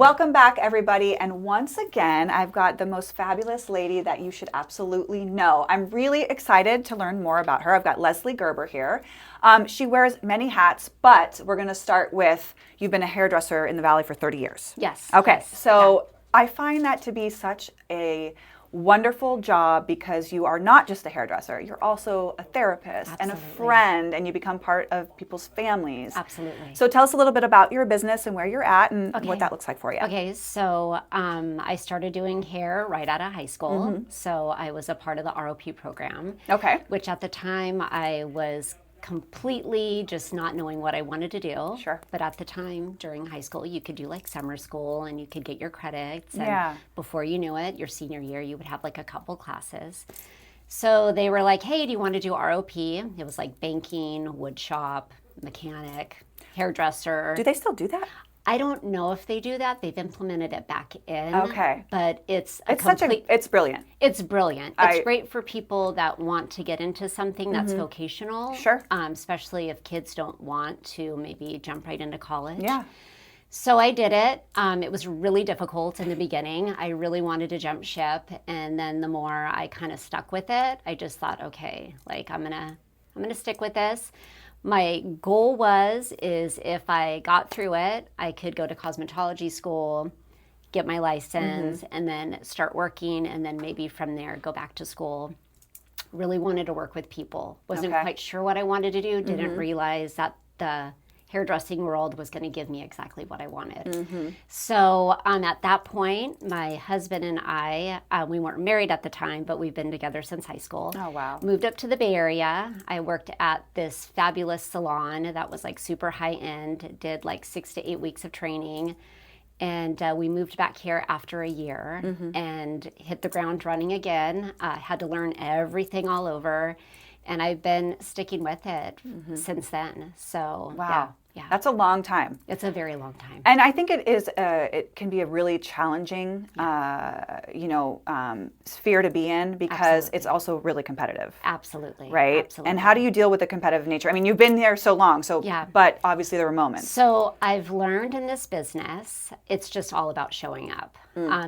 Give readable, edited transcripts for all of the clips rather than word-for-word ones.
Welcome back, everybody. And once again, I've got the most fabulous lady that you should absolutely know. I'm really excited to learn more about her. I've got Leslie Gerber here. She wears many hats, but we're going to start with, you've been a hairdresser in the Valley for 30 years. Yes. Okay. Yes. So I find that to be such a wonderful job because you are not just a hairdresser, you're also a therapist and a friend, and you become part of people's families. Absolutely. So tell us a little bit about your business and where you're at and what that looks like for you. Okay, so I started doing hair right out of high school. So I was a part of the ROP program. Okay. Which at the time I was completely just not knowing what I wanted to do. Sure. But at the time during high school, you could do like summer school and you could get your credits. And before you knew it, your senior year, you would have like a couple classes. So they were like, hey, do you want to do ROP? It was like banking, wood shop, mechanic, hairdresser. Do they still do that? I don't know if they do that. They've implemented it back in. Okay. But it's it's brilliant. It's brilliant. It's great for people that want to get into something that's vocational. Sure. Especially if kids don't want to maybe jump right into college. Yeah. So I did it. It was really difficult in the beginning. I really wanted to jump ship, and then the more I kind of stuck with it, I just thought, okay, like I'm gonna stick with this. My goal is if I got through it, I could go to cosmetology school, get my license, and then start working, and then maybe from there go back to school. Really wanted to work with people. Wasn't quite sure what I wanted to do. Didn't realize that the hairdressing world was going to give me exactly what I wanted. So at that point, my husband and I, we weren't married at the time, but we've been together since high school. Oh, wow. Moved up to the Bay Area. I worked at this fabulous salon that was like super high end, did like 6 to 8 weeks of training. And we moved back here after a year and hit the ground running again. Had to learn everything all over. And I've been sticking with it since then. So, wow. Yeah. That's a long time. It's a very long time. And I think it can be a really challenging, sphere to be in because it's also really competitive. Absolutely. Right? Absolutely. And how do you deal with the competitive nature? I mean, you've been there so long, but obviously there were moments. So I've learned in this business, it's just all about showing up.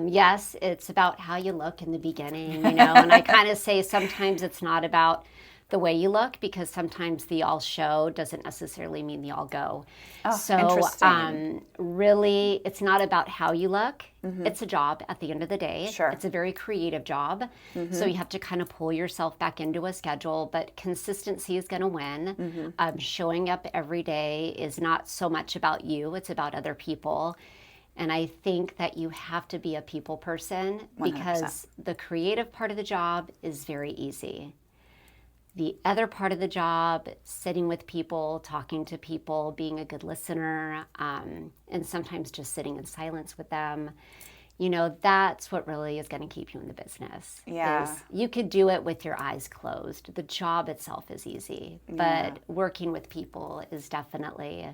Yes, it's about how you look in the beginning, and I kind of say sometimes it's not about the way you look, because sometimes the all show doesn't necessarily mean the all go. Oh, so interesting. Really, it's not about how you look. It's a job at the end of the day. Sure. It's a very creative job. So you have to kind of pull yourself back into a schedule, but consistency is going to win. Showing up every day is not so much about you, it's about other people. And I think that you have to be a people person 100%. Because the creative part of the job is very easy. The other part of the job, sitting with people, talking to people, being a good listener, and sometimes just sitting in silence with them, that's what really is going to keep you in the business. Yeah. You could do it with your eyes closed. The job itself is easy, but working with people is definitely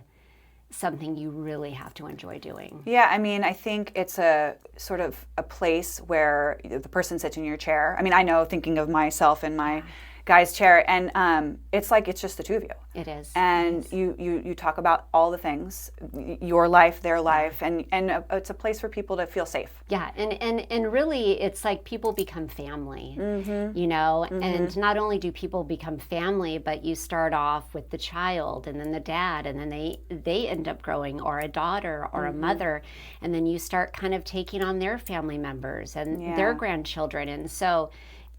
something you really have to enjoy doing. Yeah, I mean, I think it's a sort of a place where the person sits in your chair. I mean, I know, thinking of myself in my guy's chair, and it's like it's just the two of you. It is. And you talk about all the things, your life, their life, and it's a place for people to feel safe. Yeah, and really it's like people become family, and not only do people become family, but you start off with the child and then the dad, and then they end up growing, or a daughter or a mother, and then you start kind of taking on their family members and their grandchildren, and so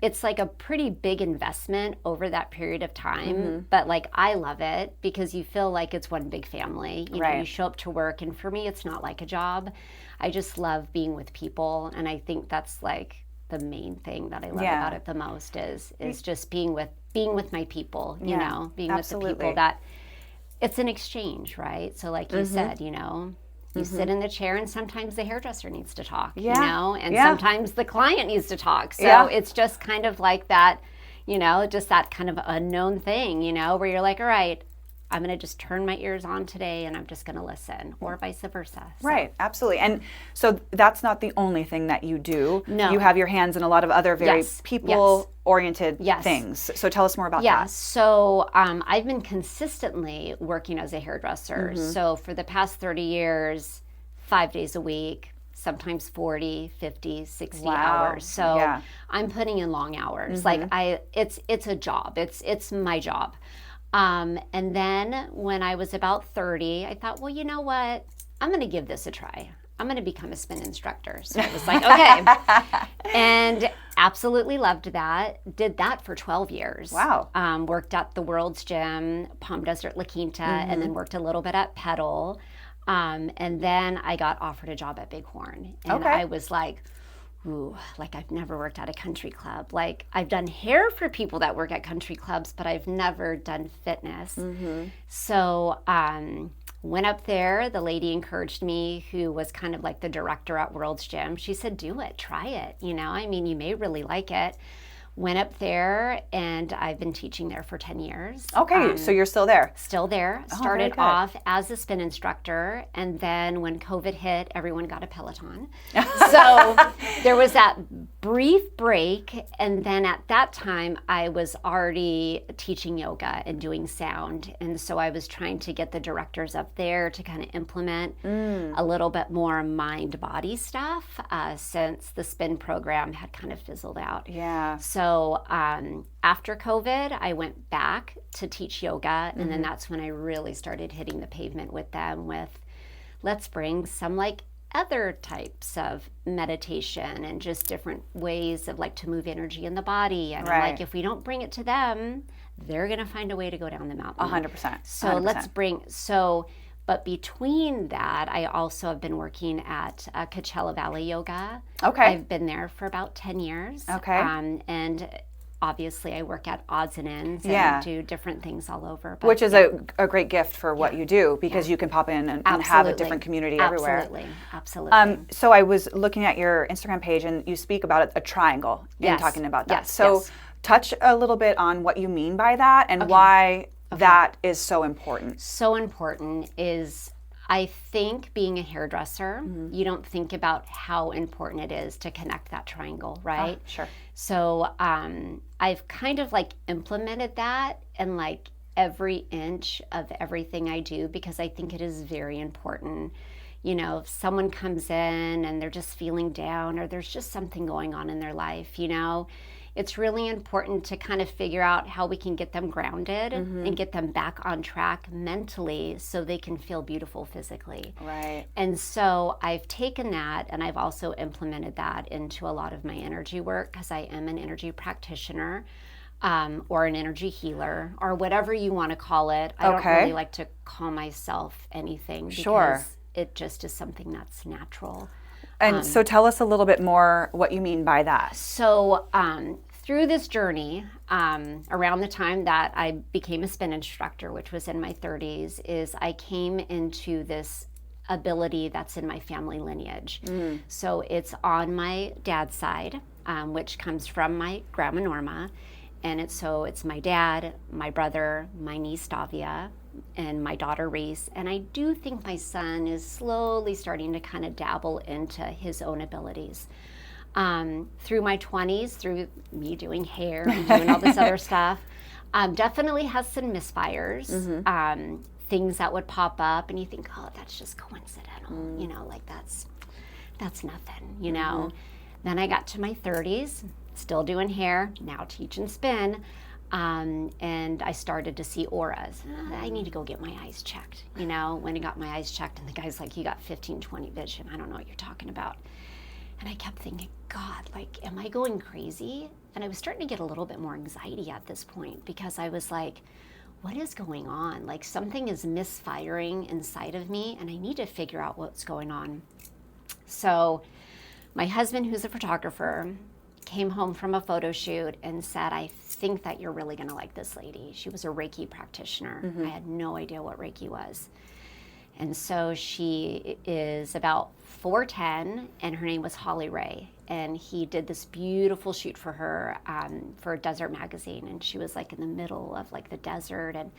it's like a pretty big investment over that period of time, but like I love it because you feel like it's one big family. You know, you show up to work, and for me, it's not like a job. I just love being with people, and I think that's like the main thing that I love about it the most is just being with my people. You know, being with the people that it's an exchange, right? So like you said, you sit in the chair, and sometimes the hairdresser needs to talk, and sometimes the client needs to talk. So it's just kind of like that, just that kind of unknown thing, where you're like, all right, I'm going to just turn my ears on today and I'm just going to listen, or vice versa. So. Right, absolutely. And so that's not the only thing that you do. No. You have your hands in a lot of other very people-oriented things. So tell us more about that. So I've been consistently working as a hairdresser. So for the past 30 years, 5 days a week, sometimes 40, 50, 60 Wow. hours. So Yeah. I'm putting in long hours. Like it's a job. It's my job. And then when I was about 30, I thought, well, you know what? I'm going to give this a try. I'm going to become a spin instructor. So I was like, okay. And absolutely loved that. Did that for 12 years. Wow. Worked at the World's Gym, Palm Desert La Quinta, and then worked a little bit at Petal. And then I got offered a job at Bighorn. And I was like, ooh, like I've never worked at a country club. Like I've done hair for people that work at country clubs, but I've never done fitness. So went up there. The lady encouraged me, who was kind of like the director at World's Gym. She said, do it, try it. You know, I mean, you may really like it. Went up there, and I've been teaching there for 10 years. Okay, so you're still there. Still there. Oh, Started very good. off as a spin instructor, and then when COVID hit, everyone got a Peloton. So there was that brief break, and then at that time, I was already teaching yoga and doing sound, and so I was trying to get the directors up there to kind of implement a little bit more mind-body stuff, since the spin program had kind of fizzled out. Yeah. So after COVID, I went back to teach yoga, and then that's when I really started hitting the pavement with them with, let's bring some like other types of meditation and just different ways of like to move energy in the body. And I'm like, if we don't bring it to them, they're going to find a way to go down the mountain. 100%. So 100%. let's bring, but between that, I also have been working at Coachella Valley Yoga. Okay. I've been there for about 10 years. Okay. And obviously I work at odds and ends and Yeah. do different things all over. But Which is a great gift for what you do, because you can pop in and have a different community everywhere. Absolutely. So I was looking at your Instagram page, and you speak about a triangle in talking about that. So touch a little bit on what you mean by that and why that is so important. So important is, I think, being a hairdresser, you don't think about how important it is to connect that triangle, right? Sure. So I've kind of like implemented that in like every inch of everything I do, because I think it is very important. You know, if someone comes in and they're just feeling down, or there's just something going on in their life, you know, it's really important to kind of figure out how we can get them grounded and get them back on track mentally so they can feel beautiful physically. Right. And so I've taken that, and I've also implemented that into a lot of my energy work, because I am an energy practitioner, or an energy healer, or whatever you want to call it. I don't really like to call myself anything, because it just is something that's natural. And so tell us a little bit more what you mean by that. So through this journey, around the time that I became a spin instructor, which was in my 30s, is I came into this ability that's in my family lineage. So it's on my dad's side, which comes from my grandma Norma. And it's my dad, my brother, my niece Davia, and my daughter Reese. And I do think my son is slowly starting to kind of dabble into his own abilities. Through my 20s, through me doing hair and doing all this other stuff, definitely has some misfires, things that would pop up, and you think, oh, that's just coincidental, you know, like that's nothing, you know. Then I got to my 30s, still doing hair, now teaching spin. And I started to see auras. I need to go get my eyes checked. You know, when I got my eyes checked, and the guy's like, you got 15-20 vision. I don't know what you're talking about. And I kept thinking, God, like, am I going crazy? And I was starting to get a little bit more anxiety at this point, because I was like, what is going on? Like, something is misfiring inside of me, and I need to figure out what's going on. So my husband, who's a photographer, came home from a photo shoot and said, I think that you're really going to like this lady. She was a Reiki practitioner. I had no idea what Reiki was. And so she is about 4'10", and her name was Holly Ray. And he did this beautiful shoot for her for a desert magazine. And she was like in the middle of like the desert, and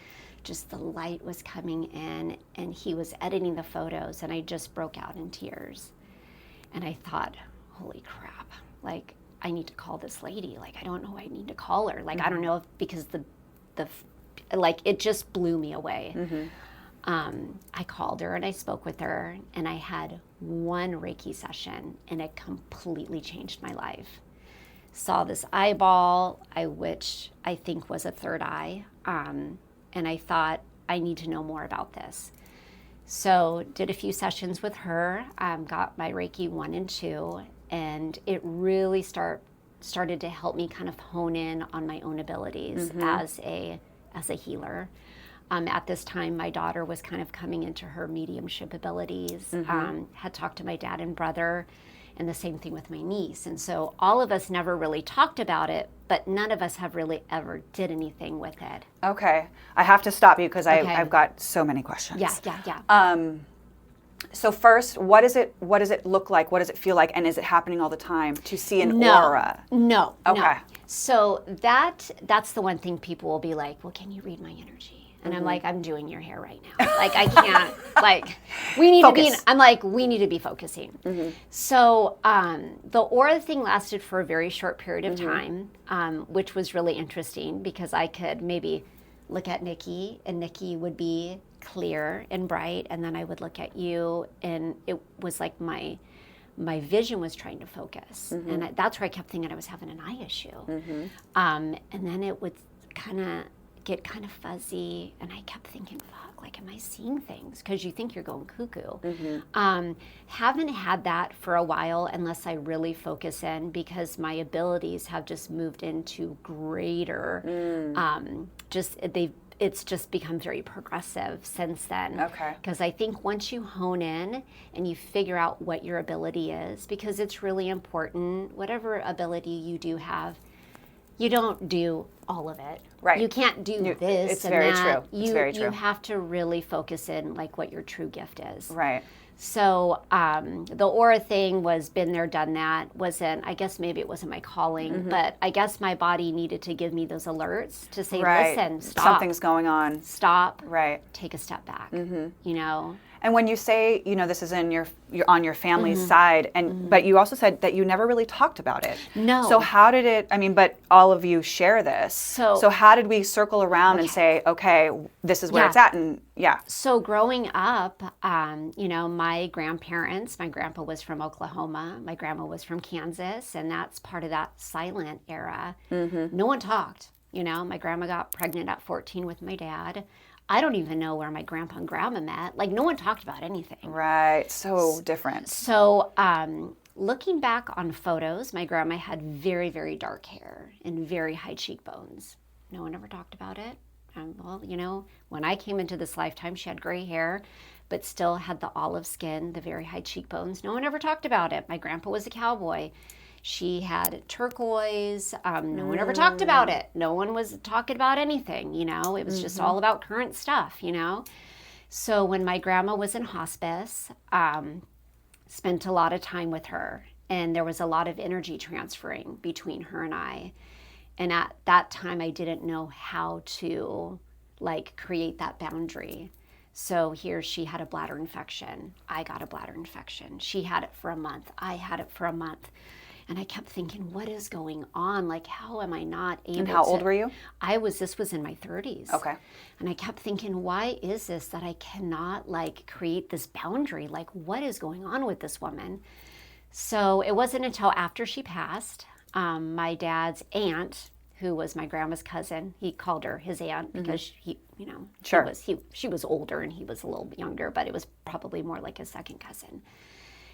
just the light was coming in, and he was editing the photos, and I just broke out in tears. And I thought, holy crap, like, I need to call this lady. Like, I don't know who I need to call her. Like, I don't know if, because like, it just blew me away. I called her and I spoke with her, and I had one Reiki session, and it completely changed my life. Saw this eyeball, which I think was a third eye, and I thought, I need to know more about this. So did a few sessions with her, got my Reiki 1 and 2, and it really started to help me kind of hone in on my own abilities as a healer. At this time, my daughter was kind of coming into her mediumship abilities, had talked to my dad and brother, and the same thing with my niece. And so all of us never really talked about it, but none of us have really ever did anything with it. Okay. I have to stop you because Okay. I've got so many questions. Yeah. So first, what does it look like? What does it feel like? And is it happening all the time to see an aura? No. Okay. No. So that's the one thing people will be like, well, can you read my energy? And I'm like, I'm doing your hair right now. Like, I can't, like, we need Focus. we need to be focusing. So the aura thing lasted for a very short period of time, which was really interesting because I could maybe look at Nikki, and Nikki would be clear and bright, and then I would look at you, and it was like my vision was trying to focus. And that's where I kept thinking I was having an eye issue. And then it would get kind of fuzzy, and I kept thinking, fuck, like, am I seeing things? Because you think you're going cuckoo. Haven't had that for a while unless I really focus in, because my abilities have just moved into greater, it's just become very progressive since then. Okay. Because I think once you hone in and you figure out what your ability is, because it's really important, whatever ability you do have, you don't do all of it. Right. You can't do this it's and very that. true. It's very true. You have to really focus in like what your true gift is. Right. So the aura thing was been there, done that. Wasn't, I guess maybe it wasn't my calling, but I guess my body needed to give me those alerts to say, listen, stop. Something's going on. Stop. Right. Take a step back. You know. And when you say, this is in you're on your family's side, but you also said that you never really talked about it. No. So how did it? But all of you share this. So how did we circle around and say, okay, this is where it's at, and So growing up, my grandparents, my grandpa was from Oklahoma, my grandma was from Kansas, and that's part of that silent era. No one talked. My grandma got pregnant at 14 with my dad. I don't even know where my grandpa and grandma met. Like, no one talked about anything. Right. So different. So looking back on photos, my grandma had very, very dark hair and very high cheekbones. No one ever talked about it. When I came into this lifetime, she had gray hair, but still had the olive skin, the very high cheekbones. No one ever talked about it. My grandpa was a cowboy. She had turquoise. No one ever talked about it. No one was talking about anything, It was just all about current stuff, So when my grandma was in hospice, spent a lot of time with her. And there was a lot of energy transferring between her and I. And at that time, I didn't know how to, create that boundary. So here she had a bladder infection. I got a bladder infection. She had it for a month. I had it for a month. And I kept thinking, what is going on? Like, how am I not able to? And how old were you? This was in my 30s. Okay. And I kept thinking, why is this that I cannot, create this boundary? Like, what is going on with this woman? So it wasn't until after she passed, my dad's aunt, who was my grandma's cousin, he called her his aunt because Sure. she was older and he was a little younger, but it was probably more like his second cousin.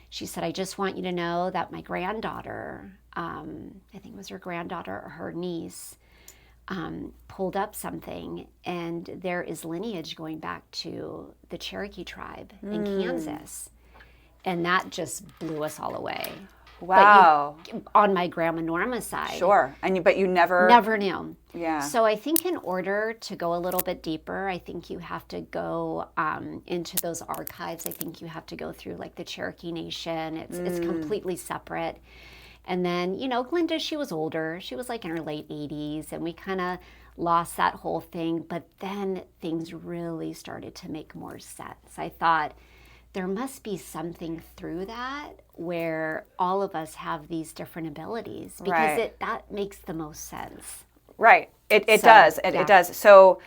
She said, I just want you to know that my granddaughter, I think it was her granddaughter or her niece, pulled up something, and there is lineage going back to the Cherokee tribe in Kansas. And that just blew us all away. Wow. But on my grandma Norma's side. Sure. But you never... Never knew. Yeah. So I think in order to go a little bit deeper, I think you have to go into those archives. I think you have to go through the Cherokee Nation. It's completely separate. And then, Glinda, she was older. She was in her late 80s, and we kind of lost that whole thing. But then things really started to make more sense. I thought, there must be something through that where all of us have these different abilities, because that makes the most sense. Right. It does. It does. So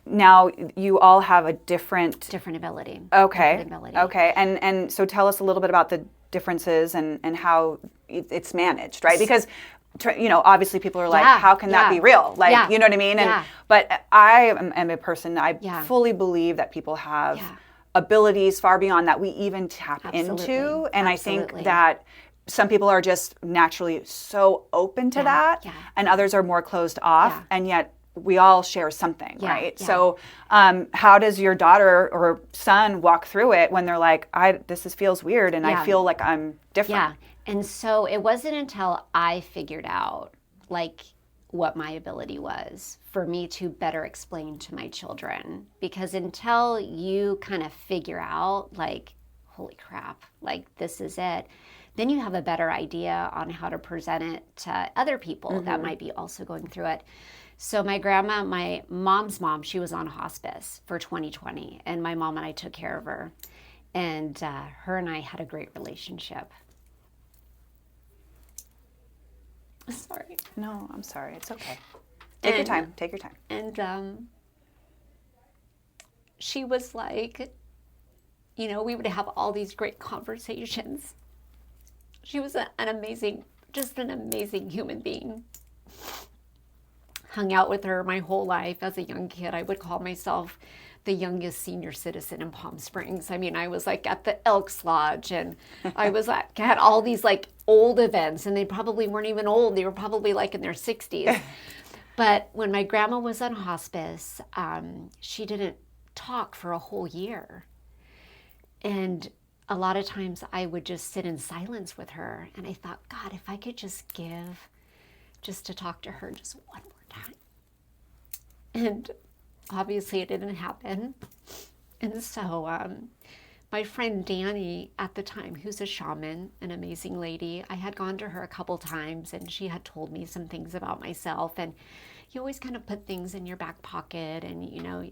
now you all have a different ability. Okay. Different ability. Okay. And so tell us a little bit about the differences and how it's managed, right? Because obviously people are like, how can that be real? Like, you know what I mean? And but I am a person, I fully believe that people have abilities far beyond that we even tap into. And I think that some people are just naturally so open to that, and others are more closed off, and yet we all share something, right? So how does your daughter or son walk through it when they're like, this feels weird and I feel like I'm different? Yeah. And so it wasn't until I figured out like what my ability was for me to better explain to my children. Because until you kind of figure out like, holy crap, like this is it, then you have a better idea on how to present it to other people that might be also going through it. So my grandma, my mom's mom, she was on hospice for 2020, and my mom and I took care of her. And her and I had a great relationship. Sorry. No, I'm sorry. It's okay. Take your time. Take your time. And she was like, we would have all these great conversations. She was an amazing human being. Hung out with her my whole life as a young kid. I would call myself the youngest senior citizen in Palm Springs. I mean, I was like at the Elks Lodge, and I was had all these like old events, and they probably weren't even old. They were probably like in their 60s. But when my grandma was on hospice, she didn't talk for a whole year. And a lot of times I would just sit in silence with her, and I thought, God, if I could just to talk to her just one more time. And obviously it didn't happen. And so my friend Danny at the time, who's a shaman, an amazing lady, I had gone to her a couple times, and she had told me some things about myself. And you always kind of put things in your back pocket, and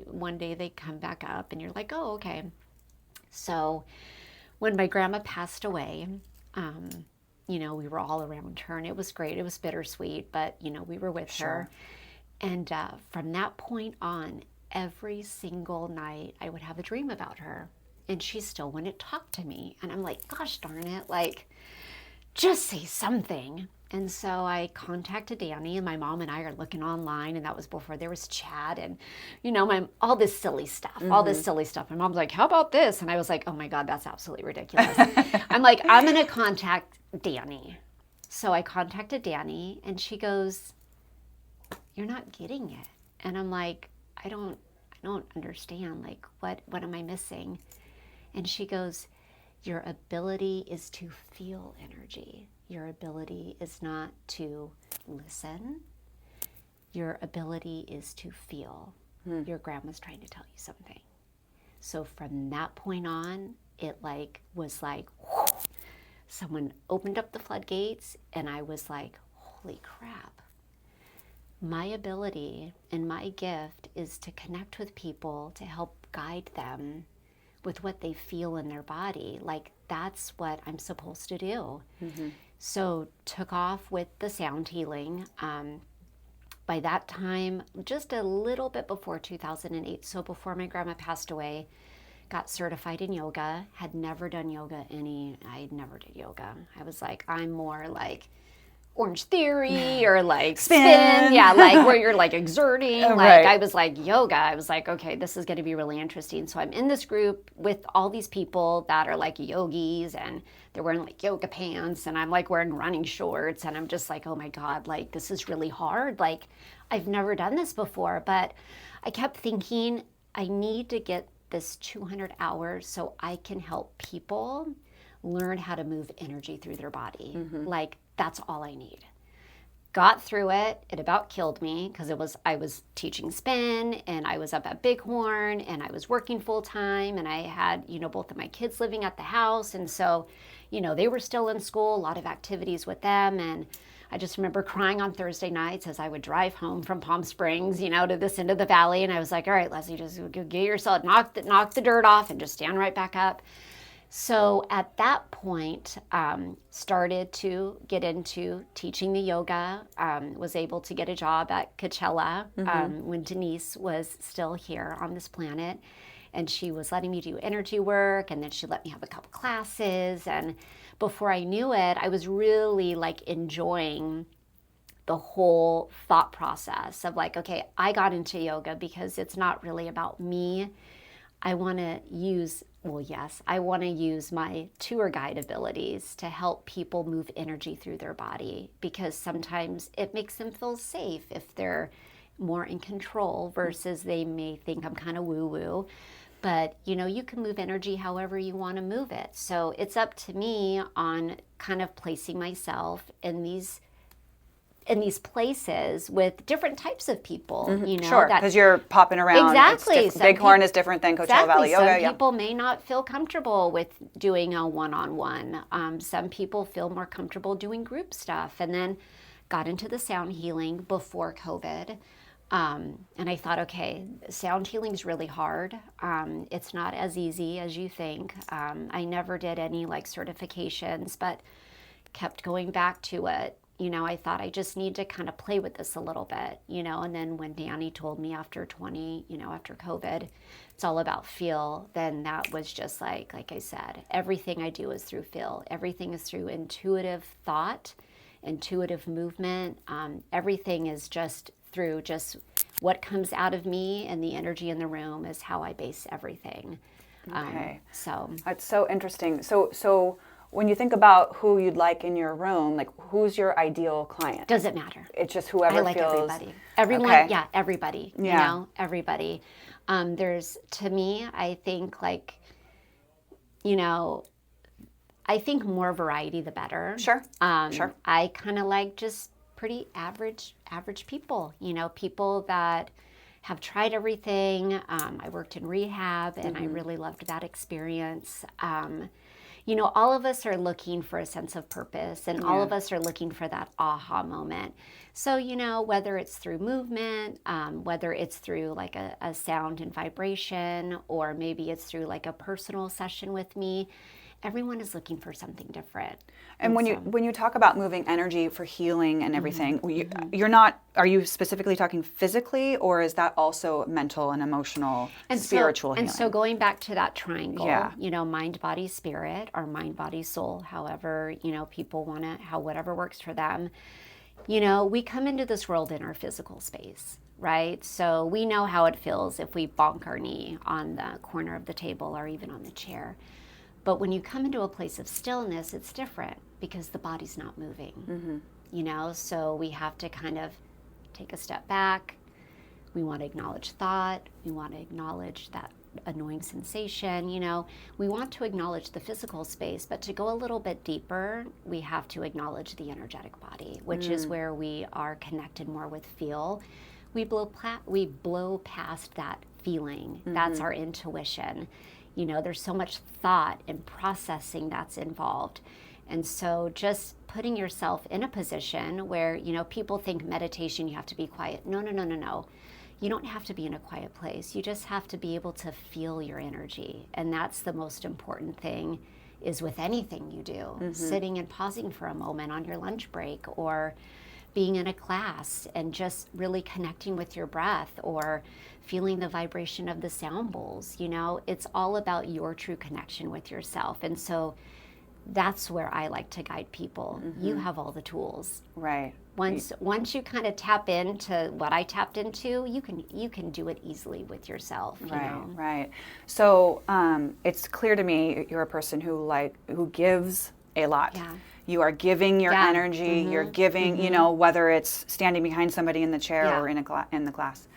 one day they come back up and you're like, oh, okay. So when my grandma passed away, we were all around her, and it was great. It was bittersweet, but, we were with her. And from that point on, every single night I would have a dream about her, and she still wouldn't talk to me. And I'm like, gosh darn it, like, just say something. And so I contacted Danny, and my mom and I are looking online, and that was before there was chat and, all this silly stuff. My mom's like, how about this? And I was like, oh my God, that's absolutely ridiculous. I'm like, I'm going to contact Danny. So I contacted Danny, and she goes, you're not getting it. And I'm like, I don't understand. Like, what am I missing? And she goes, your ability is to feel energy. Your ability is not to listen. Your ability is to feel. Your grandma's trying to tell you something. So from that point on, it was like, whoo, someone opened up the floodgates, and I was like, holy crap. My ability and my gift is to connect with people, to help guide them with what they feel in their body. Like, that's what I'm supposed to do. So took off with the sound healing. By that time, just a little bit before 2008, so before my grandma passed away, got certified in yoga, had never done yoga I never did yoga. I was like, I'm more like Orange Theory or like spin. Yeah, like where you're like exerting. Like I was like yoga. I was like, okay, this is going to be really interesting. So I'm in this group with all these people that are like yogis, and they're wearing like yoga pants, and I'm like wearing running shorts, and I'm just like, oh my God, like this is really hard. Like I've never done this before, but I kept thinking I need to get this 200 hours so I can help people learn how to move energy through their body. Like that's all I need. Got through it. It about killed me because I was teaching spin, and I was up at Bighorn, and I was working full time, and I had, both of my kids living at the house. And so, they were still in school, a lot of activities with them. And I just remember crying on Thursday nights as I would drive home from Palm Springs, to this end of the valley. And I was like, all right, Leslie, just get yourself, knock the dirt off and just stand right back up. So at that point, started to get into teaching the yoga, was able to get a job at Coachella when Denise was still here on this planet. And she was letting me do energy work, and then she let me have a couple classes. And before I knew it, I was really like enjoying the whole thought process of like, okay, I got into yoga because it's not really about me. I want to use, well, yes, I want to use my tour guide abilities to help people move energy through their body, because sometimes it makes them feel safe if they're more in control versus they may think I'm kind of woo-woo. But, you know, you can move energy however you want to move it. So it's up to me on kind of placing myself in these places with different types of people, you know. Sure, because you're popping around. Exactly. Bighorn is different than Coachella Valley Yoga. Some people may not feel comfortable with doing a one-on-one. Some people feel more comfortable doing group stuff, and then got into the sound healing before COVID. And I thought, okay, sound healing is really hard. It's not as easy as you think. I never did any like certifications, but kept going back to it. You know, I thought I just need to kind of play with this a little bit, you know. And then when Danny told me after COVID, it's all about feel, then that was just like I said, everything I do is through feel. Everything is through intuitive thought, intuitive movement. Everything is just through just what comes out of me, and the energy in the room is how I base everything. Okay. So that's so interesting. So when you think about who you'd like in your room, like who's your ideal client? Doesn't matter. It's just whoever I like feels. everybody. Everyone, Okay. yeah, everybody. Yeah. You know, everybody. There's, to me, I think like, you know, I think more variety the better. Sure. Sure. I kind of like just pretty average people, you know, people that have tried everything. I worked in rehab, and I really loved that experience. You know, all of us are looking for a sense of purpose, and all of us are looking for that aha moment. So, you know, whether it's through movement, whether it's through like a sound and vibration, or maybe it's through like a personal session with me, everyone is looking for something different. And when you talk about moving energy for healing and everything, are you specifically talking physically, or is that also mental and emotional, spiritual healing? And so going back to that triangle, Yeah. you know, mind, body, spirit, or mind, body, soul, however, you know, people want to, whatever works for them. You know, we come into this world in our physical space, right? So we know how it feels if we bonk our knee on the corner of the table or even on the chair. But when you come into a place of stillness, it's different because the body's not moving, you know? So we have to kind of take a step back. We want to acknowledge thought. We want to acknowledge that annoying sensation, you know? We want to acknowledge the physical space, but to go a little bit deeper, we have to acknowledge the energetic body, which is where we are connected more with feel. We blow past that feeling. That's our intuition. You know, there's so much thought and processing that's involved. And so just putting yourself in a position where, you know, people think meditation, you have to be quiet. No. You don't have to be in a quiet place. You just have to be able to feel your energy. And that's the most important thing, is with anything you do. Sitting and pausing for a moment on your lunch break, or being in a class and just really connecting with your breath, or feeling the vibration of the sound bowls. You know, it's all about your true connection with yourself. And so that's where I like to guide people. You have all the tools. Right. Once you kind of tap into what I tapped into, you can do it easily with yourself. You know? Right. So it's clear to me you're a person who gives a lot. Yeah. You are giving your energy. You're giving, you know, whether it's standing behind somebody in the chair or in the class.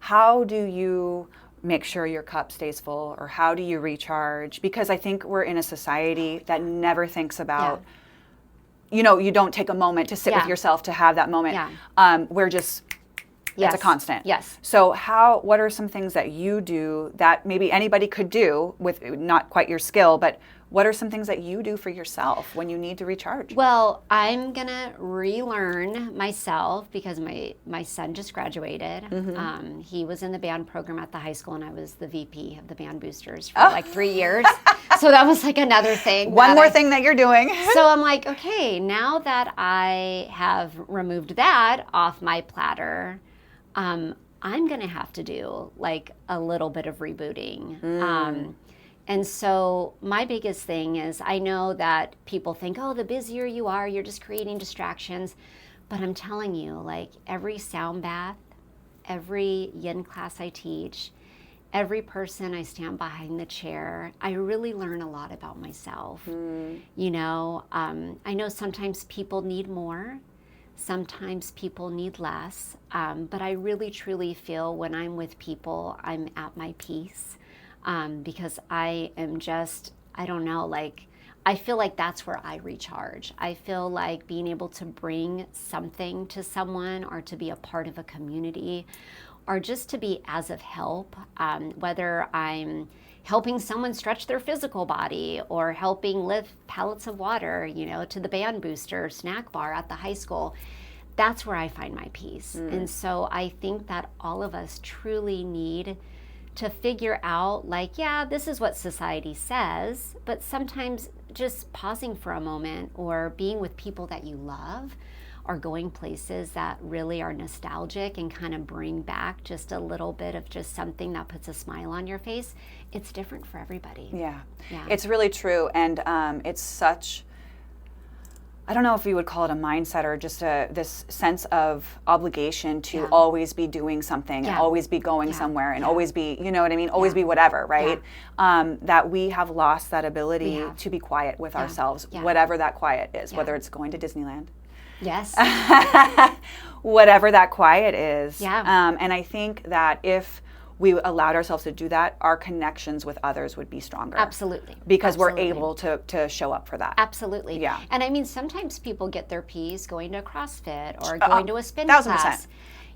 How do you make sure your cup stays full, or how do you recharge? Because I think we're in a society that never thinks about, you know, you don't take a moment to sit with yourself, to have that moment. We're just, it's a constant. Yes. So what are some things that you do that maybe anybody could do with not quite your skill, but what are some things that you do for yourself when you need to recharge? Well, I'm going to relearn myself because my son just graduated. He was in the band program at the high school, and I was the VP of the band boosters for like 3 years. So that was like another thing. One more thing that you're doing. So I'm like, okay, now that I have removed that off my platter, I'm going to have to do like a little bit of rebooting. And so my biggest thing is, I know that people think, oh, the busier you are, you're just creating distractions. But I'm telling you, like every sound bath, every yin class I teach, every person I stand behind the chair, I really learn a lot about myself. You know, I know sometimes people need more. Sometimes people need less. But I really, truly feel when I'm with people, I'm at my peace. Because I am just, I don't know, like, I feel like that's where I recharge. I feel like being able to bring something to someone or to be a part of a community or just to be as of help, whether I'm helping someone stretch their physical body or helping lift pallets of water, you know, to the band booster snack bar at the high school. That's where I find my peace. And so I think that all of us truly need to figure out, like, yeah, this is what society says, but sometimes just pausing for a moment or being with people that you love or going places that really are nostalgic and kind of bring back just a little bit of just something that puts a smile on your face. It's different for everybody. Yeah. Yeah. It's really true. And it's such, I don't know if you would call it a mindset or just this sense of obligation to always be doing something and always be going somewhere and always be, you know what I mean? Always be whatever, right? That we have lost that ability to be quiet with ourselves, whatever that quiet is, whether it's going to Disneyland. Yes. Whatever that quiet is. Yeah. And I think that if we allowed ourselves to do that, our connections with others would be stronger. Absolutely. Because we're able to show up for that. Absolutely. Yeah. And I mean, sometimes people get their peace going to CrossFit or going to a spin class.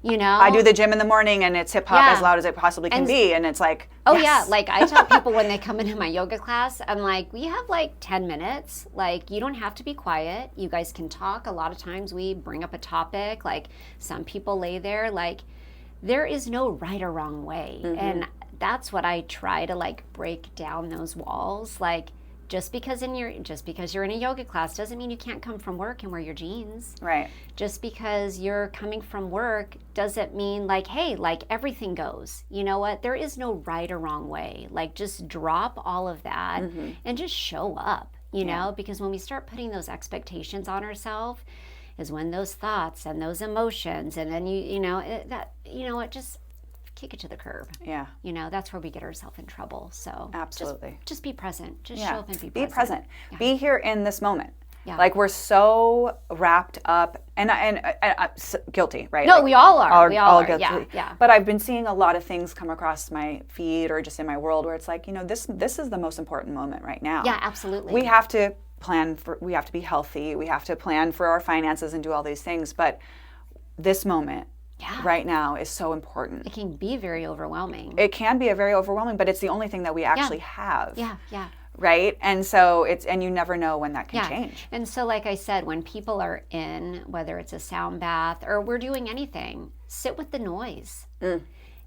You know? I do the gym in the morning and it's hip hop as loud as it possibly can be. And it's like, oh yes. yeah. Like I tell people when they come into my yoga class, I'm like, we have like 10 minutes. Like you don't have to be quiet. You guys can talk. A lot of times we bring up a topic. Like some people lay there like, there is no right or wrong way. And that's what I try to like break down those walls. Like just because you're in a yoga class doesn't mean you can't come from work and wear your jeans. Right. Just because you're coming from work doesn't mean like, hey, like everything goes. You know what? There is no right or wrong way. Like just drop all of that and just show up, you know, because when we start putting those expectations on ourselves, is when those thoughts and those emotions and then it just kick it to the curb. Yeah. You know, that's where we get ourselves in trouble. So absolutely. Just be present. Just show up and be present. Be present. Yeah. Be here in this moment. Yeah. Like we're so wrapped up and guilty, right? No, like, we all are. We all are. guilty. Yeah, yeah. But I've been seeing a lot of things come across my feed or just in my world where it's like, you know, this is the most important moment right now. Yeah, absolutely. We have to we have to be healthy, we have to plan for our finances and do all these things, but this moment right now is so important. It can be very overwhelming. It can be very overwhelming, but it's the only thing that we actually have. Yeah, yeah. Right? And so and you never know when that can change. And so like I said, when people are in, whether it's a sound bath or we're doing anything, sit with the noise.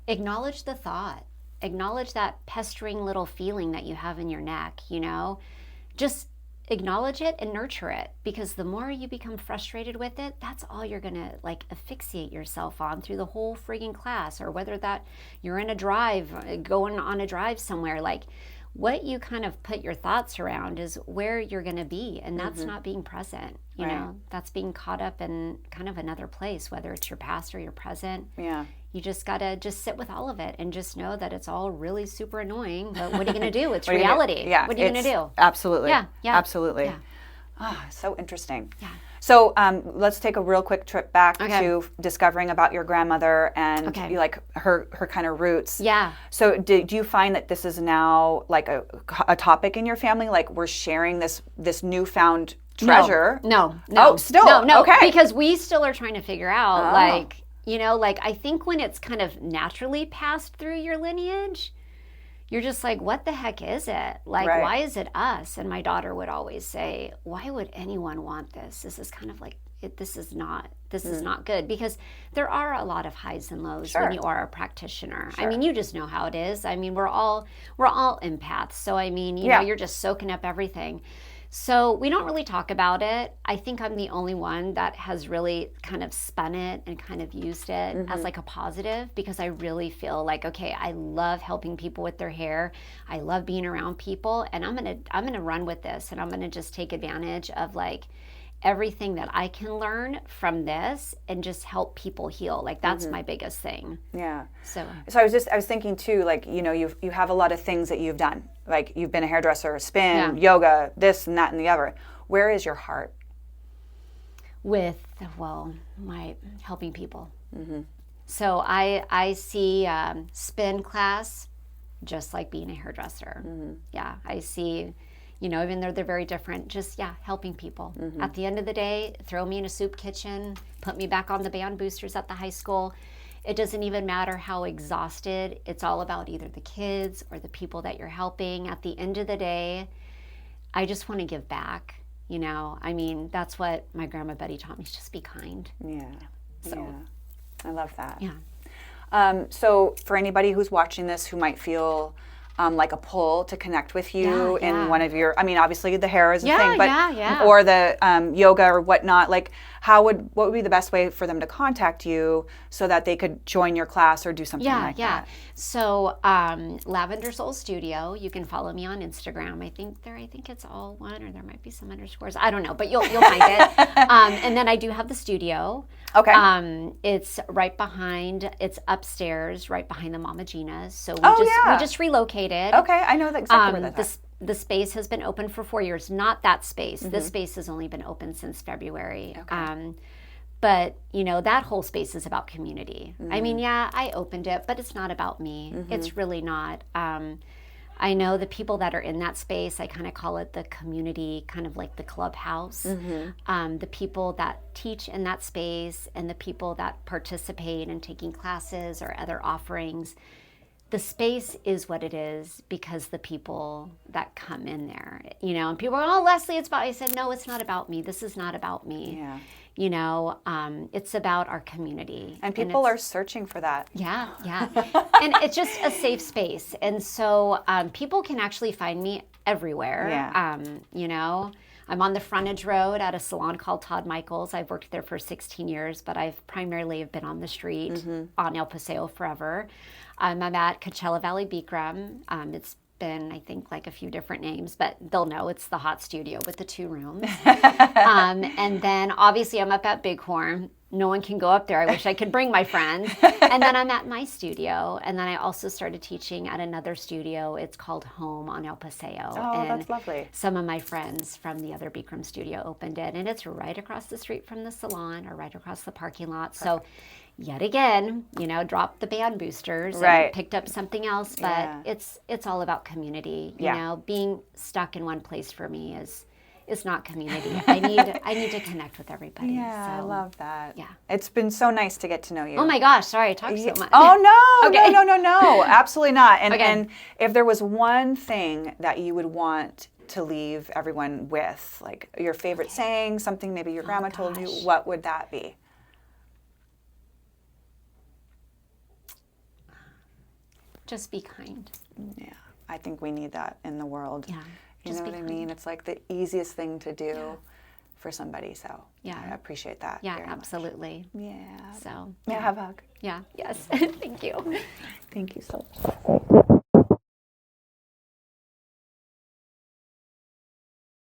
Acknowledge the thought. Acknowledge that pestering little feeling that you have in your neck, you know? Just acknowledge it and nurture it, because the more you become frustrated with it, that's all you're gonna like asphyxiate yourself on through the whole friggin' class, or whether that you're in a drive, going on a drive somewhere. Like what you kind of put your thoughts around is where you're gonna be, and that's not being present. You know, that's being caught up in kind of another place, whether it's your past or your present. Yeah. You just gotta just sit with all of it and just know that it's all really super annoying. But what are you gonna do? It's reality. Yeah. What are you gonna do? Absolutely. Yeah. Absolutely. Yeah. So interesting. Yeah. So let's take a real quick trip back to discovering about your grandmother and like her kind of roots. Yeah. So do you find that this is now like a topic in your family? Like we're sharing this newfound treasure? No. Oh, still? No. Okay. Because we still are trying to figure out like, you know, like I think when it's kind of naturally passed through your lineage, you're just like, what the heck is it? Like, Right. why is it us? And my daughter would always say, why would anyone want this? This is kind of like, this is not good, because there are a lot of highs and lows Sure. when you are a practitioner. I Sure. mean, you just know how it is. I mean, we're all empaths. So I mean, you Yeah. know, you're just soaking up everything. So we don't really talk about it. I think I'm the only one that has really kind of spun it and kind of used it as like a positive, because I really feel like, okay, I love helping people with their hair. I love being around people, and I'm gonna run with this, and I'm gonna just take advantage of like everything that I can learn from this and just help people heal. Like that's my biggest thing. Yeah. So I was thinking too, like, you know, you have a lot of things that you've done. Like you've been a hairdresser, spin, yoga, this and that and the other. Where is your heart? with, well, my helping people. So I see spin class just like being a hairdresser. Yeah, I see, you know, even though they're very different, just, helping people. At the end of the day, throw me in a soup kitchen, put me back on the band boosters at the high school. It doesn't even matter how exhausted. It's all about either the kids or the people that you're helping. At the end of the day, I just want to give back. You know, I mean, that's what my grandma Betty taught me, is just be kind. Yeah. So, Yeah. I love that. yeah. So for anybody who's watching this who might feel like a pull to connect with you in one of your, I mean, obviously the hair is a thing, but or the yoga or whatnot, like what would be the best way for them to contact you so that they could join your class or do something like that? So Lavender Soul Studio, you can follow me on Instagram. I think it's all one, or there might be some underscores. I don't know, but you'll find it. And then I do have the studio. Okay. It's right behind, it's upstairs, right behind the Mama Gina's. So we just relocated. Okay, I know exactly where that's at. The space has been open for 4 years. Not that space. This space has only been open since February. Okay. But, you know, that whole space is about community. I mean, I opened it, but it's not about me. It's really not. I know the people that are in that space, I kind of call it the community, kind of like the clubhouse. The people that teach in that space and the people that participate in taking classes or other offerings. The space is what it is because the people that come in there, you know, and people are, oh, Leslie, it's about, I said, no, it's not about me. This is not about me. Yeah. You know, it's about our community. And people are searching for that. Yeah. And it's just a safe space. And so people can actually find me everywhere. Yeah. You know, I'm on the frontage road at a salon called Todd Michael's. I've worked there for 16 years, but I've primarily been on the street on El Paseo forever. I'm at Coachella Valley Bikram. It's been, I think, like a few different names, but they'll know it's the hot studio with the 2 rooms. And then obviously I'm up at Bighorn. No one can go up there. I wish I could bring my friends. And then I'm at my studio. And then I also started teaching at another studio. It's called Home on El Paseo. Oh, and that's lovely. some of my friends from the other Bikram studio opened it. And it's right across the street from the salon, or right across the parking lot. Perfect. So yet again, you know, dropped the band boosters and picked up something else. But it's all about community. You know, being stuck in one place for me is not community. I need to connect with everybody. Yeah, so, I love that. Yeah. It's been so nice to get to know you. Oh my gosh, sorry I talked so much. Oh no, Okay. no, absolutely not. And Okay. and if there was one thing that you would want to leave everyone with, like your favorite saying, something maybe your grandma told you, what would that be? Just be kind. Yeah, I think we need that in the world. Yeah. You know what I mean? It's like the easiest thing to do for somebody. So I appreciate that. Yeah, very absolutely. Much. Yeah. So May I have a hug? yeah, yes. Thank you. Thank you so much.